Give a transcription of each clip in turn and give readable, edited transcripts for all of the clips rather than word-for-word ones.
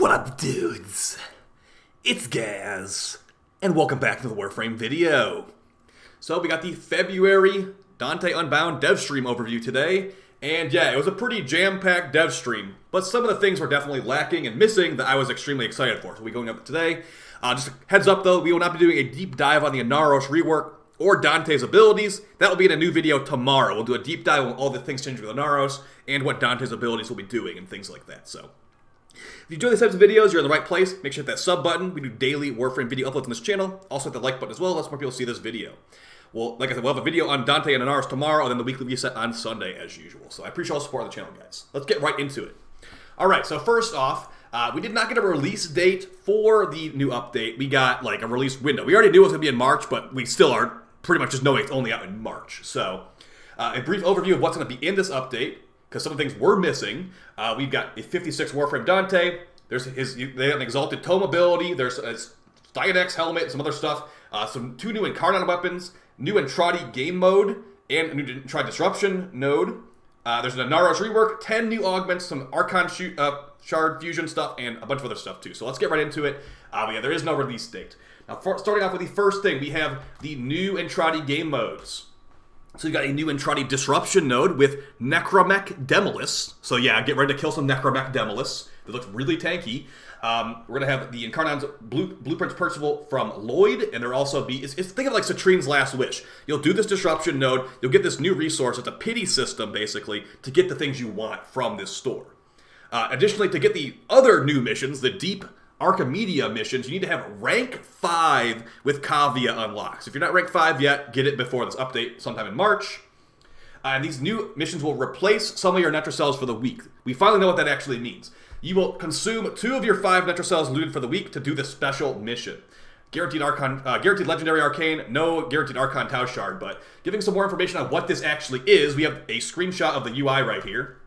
What up, dudes? It's Gaz, and welcome back to the Warframe video. So we got the February Dante Unbound Devstream overview today, and yeah, it was a pretty jam-packed Devstream, but some of the things were definitely lacking and missing that I was extremely excited for. So we're going up today. Just a heads up though, we will not be doing a deep dive on the Nourish rework or Dante's abilities. That will be in a new video tomorrow. We'll do a deep dive on all the things changing with the Nourish and what Dante's abilities will be doing and things like that. So if you enjoy these types of videos, you're in the right place. Make sure to hit that sub button. We do daily Warframe video uploads on this channel. Also hit the like button as well. Lets more people see this video. Well, like I said, we'll have a video on Dante and Nerfs tomorrow, and then the weekly reset on Sunday as usual. So I appreciate all the support on the channel, guys. Let's get right into it. All right, so first off, we did not get a release date for the new update. We got like a release window. We already knew it was going to be in March, but we still are pretty much just knowing it's only out in March. So a brief overview of what's going to be in this update, because some of the things we're missing. We've got a 56 Warframe Dante. There's they have an Exalted Tome ability. There's a Diadex helmet, some other stuff. Two new Incarnate weapons, new Entrati game mode, and a new Entrati disruption node. There's an Nourish rework, 10 new augments, some Archon shard fusion stuff, and a bunch of other stuff too. So let's get right into it. Yeah, there is no release date. Now, starting off with the first thing, we have the new Entrati game modes. So you got a new Entrati disruption node with Necromech Demolus. So yeah, get ready to kill some Necromech Demolus. It looks really tanky. We're going to have the Incarnate's Blueprints purchasable from Lloyd, and there'll also be, think of like Citrine's Last Wish. You'll do this disruption node, you'll get this new resource. It's a pity system, basically, to get the things you want from this store. Additionally, to get the other new missions, the Deep Archimedia missions, you need to have rank 5 with Kavia unlocked. So if you're not rank 5 yet, get it before this update sometime in March. And these new missions will replace some of your Netra cells for the week. We finally know what that actually means. You will consume 2 of your 5 Netra cells looted for the week to do this special mission. Guaranteed Legendary Arcane, no Guaranteed Archon Tau Shard, but giving some more information on what this actually is, we have a screenshot of the UI right here.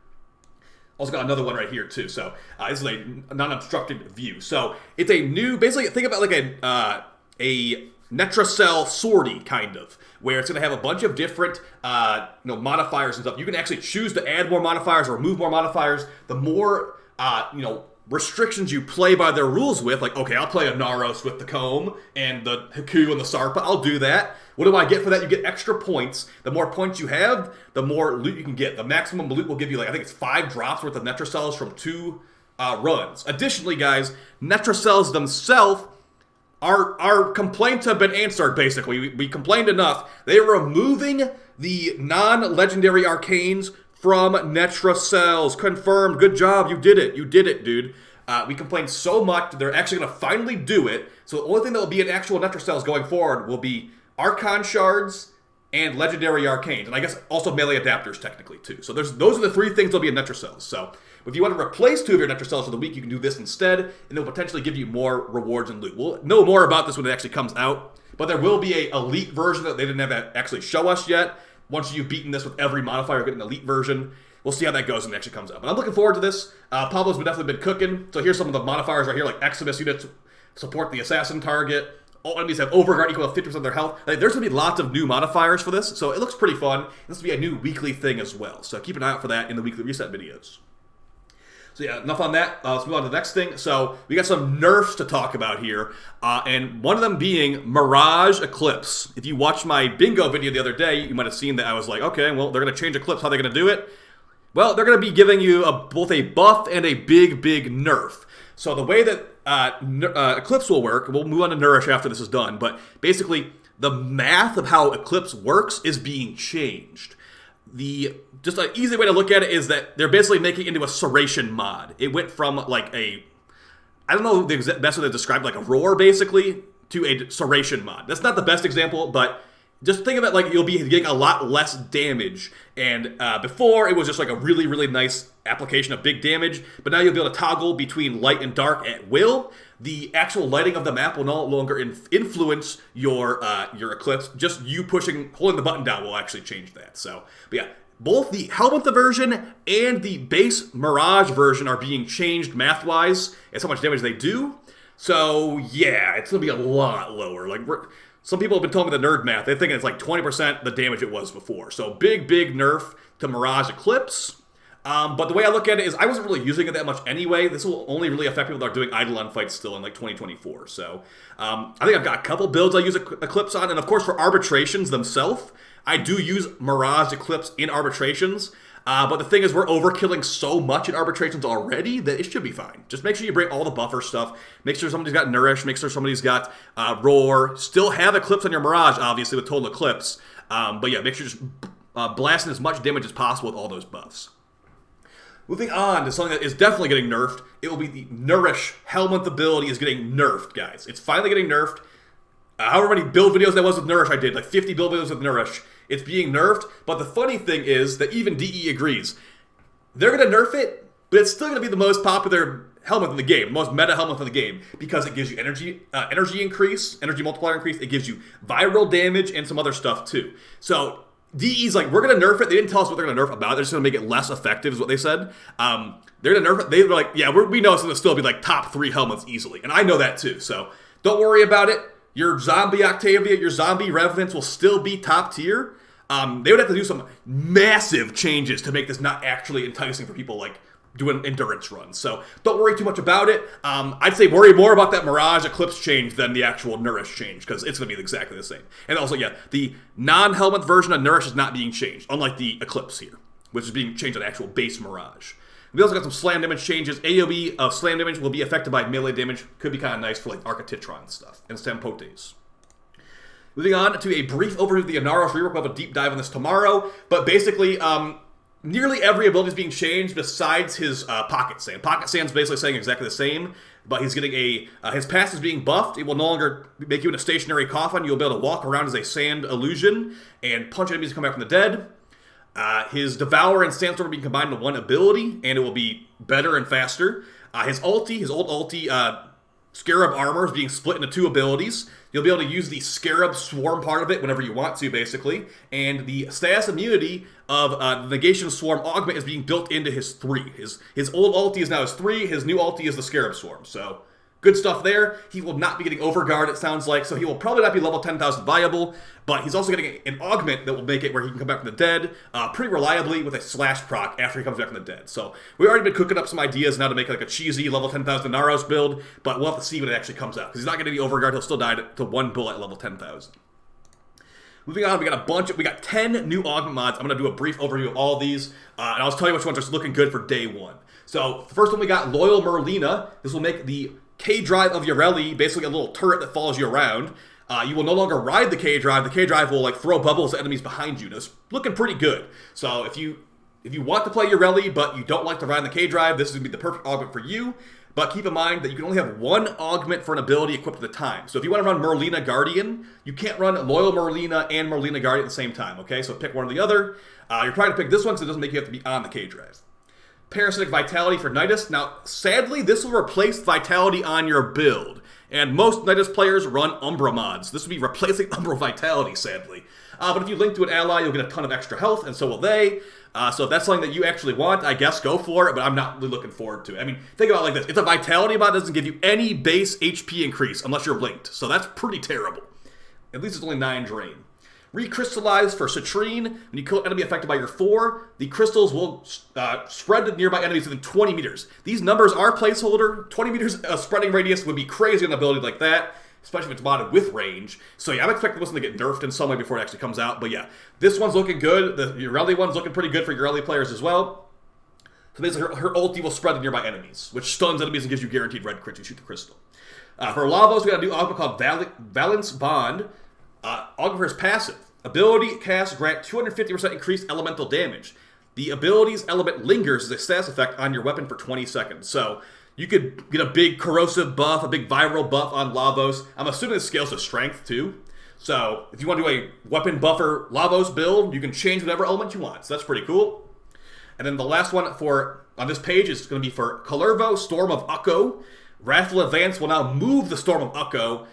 Also got another one right here too, so this is a non-obstructed view. So it's a new, basically think about like a Netra Cell sortie kind of, where it's going to have a bunch of different modifiers and stuff. You can actually choose to add more modifiers or remove more modifiers. The more restrictions you play by their rules with, like, okay, I'll play a Naros with the Comb and the Haku and the Sarpa, I'll do that. What do I get for that? You get extra points. The more points you have, the more loot you can get. The maximum loot will give you, like, I think it's 5 drops worth of Netra cells from 2 runs. Additionally, guys, Netra cells themselves, our complaints have been answered, basically. We complained enough. They are removing the non-legendary arcanes from Netra cells. Confirmed. Good job. You did it. You did it, dude. We complained so much. They're actually going to finally do it. So the only thing that will be in actual Netra cells going forward will be Archon shards and legendary arcanes. And I guess also melee adapters technically too. So those are the 3 things that'll be in Netra cells. So if you want to replace 2 of your Netra cells for the week, you can do this instead, and it'll potentially give you more rewards and loot. We'll know more about this when it actually comes out, but there will be a elite version that they didn't have to actually show us yet. Once you've beaten this with every modifier, get an elite version. We'll see how that goes when it actually comes out. But I'm looking forward to this. Pablo's definitely been cooking. So here's some of the modifiers right here, like Eximus units support the assassin target. All enemies have overguard equal to 50% of their health. Like, there's going to be lots of new modifiers for this, so it looks pretty fun. This will be a new weekly thing as well. So keep an eye out for that in the weekly reset videos. So yeah, enough on that. Let's move on to the next thing. So we got some nerfs to talk about here, and one of them being Mirage Eclipse. If you watched my bingo video the other day, you might have seen that I was like, okay, well, they're going to change Eclipse. How are they going to do it? Well, they're going to be giving you both a buff and a big nerf. So the way that Eclipse will work, we'll move on to Nourish after this is done, but basically the math of how Eclipse works is being changed. Just an easy way to look at it is that they're basically making it into a Serration mod. It went from like I don't know the best way to describe, like a roar basically, to a Serration mod. That's not the best example, but just think of it like you'll be getting a lot less damage. And before, it was just like a really, really nice application of big damage, but now you'll be able to toggle between light and dark at will. The actual lighting of the map will no longer influence your Eclipse. Just you holding the button down will actually change that. So, but yeah, both the Helmut version and the base Mirage version are being changed math-wise as how much damage they do. So yeah, it's gonna be a lot lower. Like some people have been telling me the nerd math. They're thinking it's like 20% the damage it was before. So big nerf to Mirage Eclipse. But the way I look at it is I wasn't really using it that much anyway. This will only really affect people that are doing Eidolon fights still in like 2024. So I think I've got a couple builds I use Eclipse on. And of course for arbitrations themselves, I do use Mirage Eclipse in arbitrations. But the thing is, we're overkilling so much in arbitrations already that it should be fine. Just make sure you bring all the buffer stuff. Make sure somebody's got Nourish. Make sure somebody's got Roar. Still have Eclipse on your Mirage, obviously, with Total Eclipse. But yeah, make sure you're just blasting as much damage as possible with all those buffs. Moving on to something that is definitely getting nerfed. It will be the Nourish Helmet ability is getting nerfed, guys. It's finally getting nerfed. However many build videos that was with Nourish I did, like 50 build videos with Nourish. It's being nerfed, but the funny thing is that even DE agrees. They're going to nerf it, but it's still going to be the most popular helmet in the game, the most meta helmet in the game, because it gives you energy increase, energy multiplier increase. It gives you viral damage and some other stuff too. So DE's like, we're going to nerf it. They didn't tell us what they're going to nerf about. They're just going to make it less effective is what they said. They're going to nerf it. They were like, yeah, we know it's going to still be like top 3 helmets easily. And I know that too. So don't worry about it. Your zombie Octavia, your zombie Revenants will still be top tier. They would have to do some massive changes to make this not actually enticing for people like doing endurance runs. So don't worry too much about it. I'd say worry more about that Mirage Eclipse change than the actual Nourish change, because it's going to be exactly the same. And also, yeah, the non-helmet version of Nourish is not being changed, unlike the Eclipse here, which is being changed on the actual base Mirage. We also got some slam damage changes. AoE of slam damage will be affected by melee damage. Could be kind of nice for like Archititron stuff and Stampotes. Moving on to a brief overview of the Inaros rework. We'll have a deep dive on this tomorrow. But basically, nearly every ability is being changed besides his Pocket Sand. Pocket Sand's basically saying exactly the same, but he's getting his pass is being buffed. It will no longer make you in a stationary coffin. You'll be able to walk around as a sand illusion and punch enemies to come back from the dead. His Devour and Sandstorm are being combined into one ability, and it will be better and faster. His old ulti, Scarab Armor, is being split into 2 abilities. You'll be able to use the Scarab Swarm part of it whenever you want to, basically. And the status immunity of the Negation Swarm Augment is being built into his 3. His old ulti is now his 3, his new ulti is the Scarab Swarm. So, good stuff there. He will not be getting Overguard, it sounds like, so he will probably not be level 10,000 viable, but he's also getting an augment that will make it where he can come back from the dead pretty reliably with a slash proc after he comes back from the dead. So we've already been cooking up some ideas now to make like a cheesy level 10,000 Naros build, but we'll have to see when it actually comes out, because he's not getting any Overguard. He'll still die to 1 bullet at level 10,000. Moving on, we got 10 new augment mods. I'm going to do a brief overview of all of these, and I'll tell you which ones are looking good for day 1. So the first one we got Loyal Merlina. This will make the K-Drive of Yoreli basically a little turret that follows you around. You will no longer ride the K-Drive. The K-Drive will like throw bubbles at enemies behind you. That's looking pretty good. So if you want to play Yoreli but you don't like to ride the K-Drive, this is going to be the perfect augment for you. But keep in mind that you can only have 1 augment for an ability equipped at a time. So if you want to run Merlina Guardian, you can't run Loyal Merlina and Merlina Guardian at the same time, okay? So pick one or the other. You're trying to pick this one so it doesn't make you have to be on the K-Drive. Parasitic Vitality for Nidus. Now, sadly, this will replace Vitality on your build. And most Nidus players run Umbra mods. This will be replacing Umbra Vitality, sadly. But if you link to an ally, you'll get a ton of extra health, and so will they. So if that's something that you actually want, I guess go for it, but I'm not really looking forward to it. I mean, think about it like this. It's a Vitality mod that doesn't give you any base HP increase unless you're linked. So that's pretty terrible. At least it's only 9 drain. Recrystallize for Citrine. When you kill an enemy affected by your 4, the crystals will spread to nearby enemies within 20 meters. These numbers are placeholder. 20 meters spreading radius would be crazy on an ability like that, especially if it's modded with range. So yeah, I'm expecting this one to get nerfed in some way before it actually comes out. But yeah, this one's looking good. The Yoreli one's looking pretty good for Yoreli players as well. So basically, her ulti will spread to nearby enemies, which stuns enemies and gives you guaranteed red crits. You shoot the crystal. For Lavos, we got a new augment called Valence Bond. Augment for his passive. Ability cast grant 250% increased elemental damage. The ability's element lingers as a status effect on your weapon for 20 seconds. So you could get a big corrosive buff, a big viral buff on Lavos. I'm assuming this scales to strength too. So if you want to do a weapon buffer Lavos build, you can change whatever element you want. So that's pretty cool. And then the last one on this page is going to be for Kalervo, Storm of Ukko. Wrathful Advance will now move the Storm of Ukko,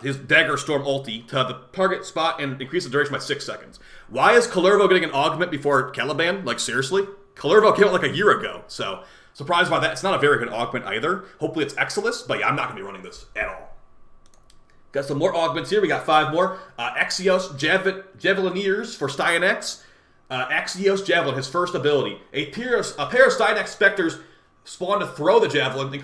his Dagger Storm ulti, to the target spot and increase the duration by 6 seconds. Why is Kalervo getting an augment before Caliban? Like, seriously? Kalervo came out like a year ago, so surprised by that. It's not a very good augment either. Hopefully it's Exilus, but yeah, I'm not going to be running this at all. Got some more augments here. We got 5 more. Exios Javelineers for Styanax. Axios Javelin, his first ability. A pair of Cynax Spectres spawn to throw the Javelin,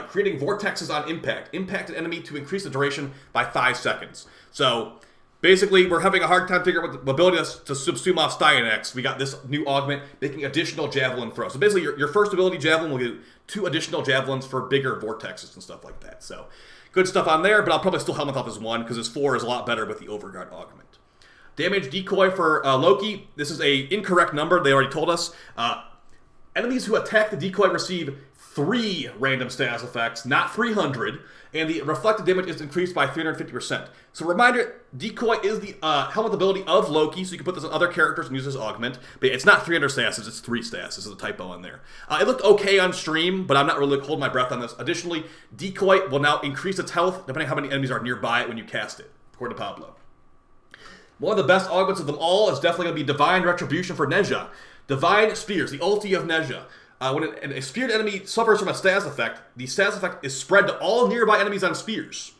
creating vortexes on impact. Impact an enemy to increase the duration by 5 seconds. So, basically, we're having a hard time figuring out what the ability to subsume off Cynax. We got this new augment making additional Javelin throws. So basically, your first ability, Javelin, will get 2 additional Javelins for bigger vortexes and stuff like that. So, good stuff on there, but I'll probably still helmet off his 1, because his 4 is a lot better with the Overguard augment. Damage decoy for Loki. This is a incorrect number. They already told us. Enemies who attack the decoy receive 3 random status effects, not 300, and the reflected damage is increased by 350%. So reminder, decoy is the helmet ability of Loki, so you can put this on other characters and use this augment, but it's not 300 statuses, it's 3 statuses. There's a typo on there. It looked okay on stream, but I'm not really holding my breath on this. Additionally, decoy will now increase its health depending on how many enemies are nearby it when you cast it, according to Pablo. One of the best augments of them all is definitely going to be Divine Retribution for Nezha. Divine Spears, the ulti of Nezha. When a speared enemy suffers from a status effect, the status effect is spread to all nearby enemies on spears.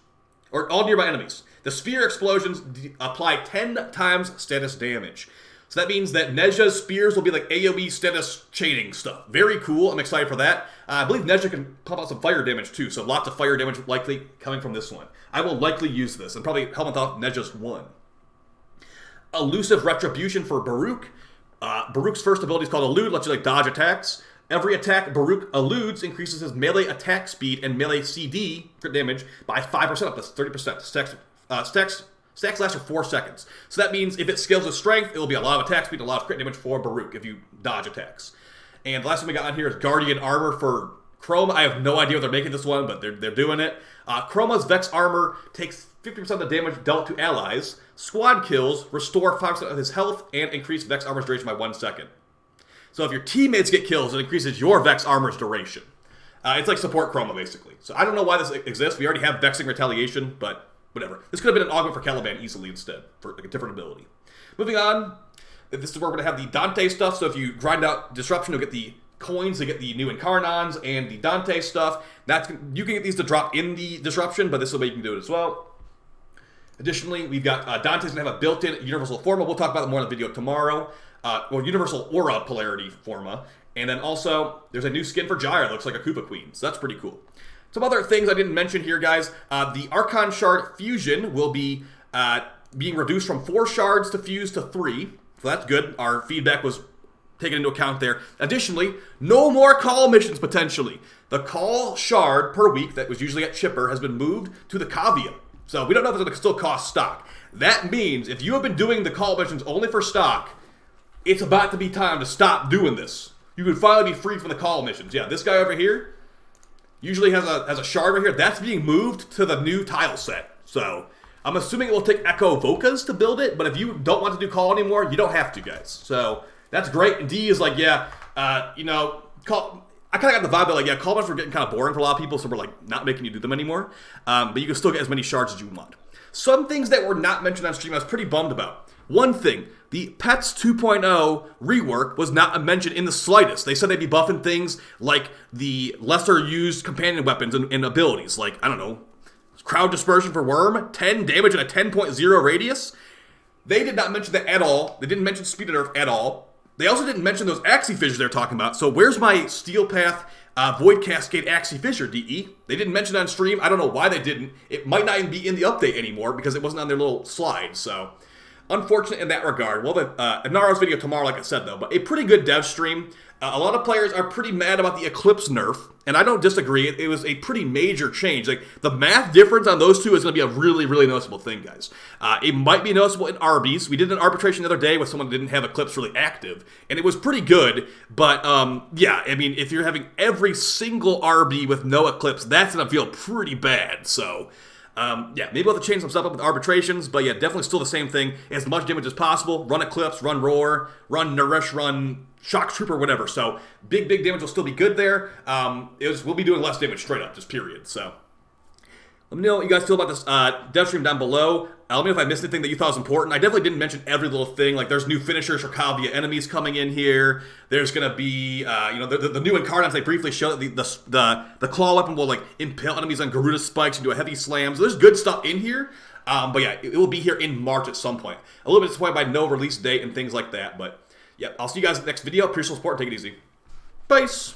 Or all nearby enemies. The spear explosions apply 10 times status damage. So that means that Nezha's spears will be like AoE status chaining stuff. Very cool, I'm excited for that. I believe Nezha can pump out some fire damage too, so lots of fire damage likely coming from this one. I will likely use this, and probably helmet off Nezha's 1. Elusive Retribution for Baruch. Baruch's first ability is called Elude, lets you like dodge attacks. Every attack Baruch eludes increases his melee attack speed and melee CD crit damage by 5%, up to 30%. Stacks last for 4 seconds. So that means if it scales with strength, it will be a lot of attack speed and a lot of crit damage for Baruch if you dodge attacks. And the last one we got on here is Guardian Armor for Chroma. I have no idea what they're making this one, but they're doing it. Chroma's Vex Armor takes 50% of the damage dealt to allies. Squad kills restore 5% of his health and increase Vex Armor's duration by 1 second. So if your teammates get kills, it increases your Vex Armor's duration. It's like support Chroma, basically. So I don't know why this exists. We already have Vexing Retaliation, but whatever. This could have been an augment for Caliban easily instead, for like a different ability. Moving on, this is where we're going to have the Dante stuff. So if you grind out Disruption, you'll get the coins to get the new Incarnons and the Dante stuff. You can get these to drop in the Disruption, but this is the way you can do it as well. Additionally, we've got Dante's going to have a built-in Universal Forma. We'll talk about that more in the video tomorrow. Universal Aura Polarity Forma. And then also, there's a new skin for Gyre that looks like a Koopa Queen. So that's pretty cool. Some other things I didn't mention here, guys. The Archon Shard Fusion will be being reduced from 4 shards to fuse to 3. So that's good. Our feedback was taken into account there. Additionally, no more call missions potentially. The call shard per week that was usually at Chipper has been moved to the Cavia. So we don't know if it's going to still cost stock. That means if you have been doing the call missions only for stock, it's about to be time to stop doing this. You can finally be free from the call missions. Yeah, this guy over here usually has a shard right here. That's being moved to the new tile set. So I'm assuming it will take Echo Vocas to build it, but if you don't want to do call anymore, you don't have to, guys. So that's great. And D is like, yeah, call. I kind of got the vibe that like, yeah, call missions were getting kind of boring for a lot of people, so we're like not making you do them anymore. But you can still get as many shards as you want. Some things that were not mentioned on stream I was pretty bummed about. One thing, the Pets 2.0 rework was not mentioned in the slightest. They said they'd be buffing things like the lesser used companion weapons and abilities, like, I don't know, Crowd Dispersion for Worm, 10 damage and a 10.0 radius. They did not mention that at all. They didn't mention Speed of Nerf at all. They also didn't mention those Axie Fissures they're talking about. So where's my Steel Path Void Cascade Axie Fissure, DE? They didn't mention it on stream. I don't know why they didn't. It might not even be in the update anymore because it wasn't on their little slide, so unfortunate in that regard. Well, Naro's video tomorrow, like I said, though, but a pretty good dev stream. A lot of players are pretty mad about the Eclipse nerf, and I don't disagree. It was a pretty major change. Like, the math difference on those two is going to be a really, really noticeable thing, guys. It might be noticeable in RBs. We did an arbitration the other day with someone who didn't have Eclipse really active, and it was pretty good, but, yeah, I mean, if you're having every single RB with no Eclipse, that's going to feel pretty bad, so yeah, maybe we'll have to change some stuff up with arbitrations, but yeah, definitely still the same thing. As much damage as possible. Run Eclipse, run Roar, run Nourish, run Shock Trooper, whatever. So big damage will still be good there. We'll be doing less damage straight up, just period. So let me know what you guys feel about this dev stream down below. Let me know if I missed anything that you thought was important. I definitely didn't mention every little thing. Like, there's new finishers for Kavia enemies coming in here. There's going to be, the new Incarnons. They briefly showed that the claw weapon will, like, impale enemies on Garuda spikes and do a heavy slam. So there's good stuff in here. But yeah, it will be here in March at some point. A little bit disappointed by no release date and things like that. But Yep, I'll see you guys in the next video. Appreciate the support. Take it easy. Peace.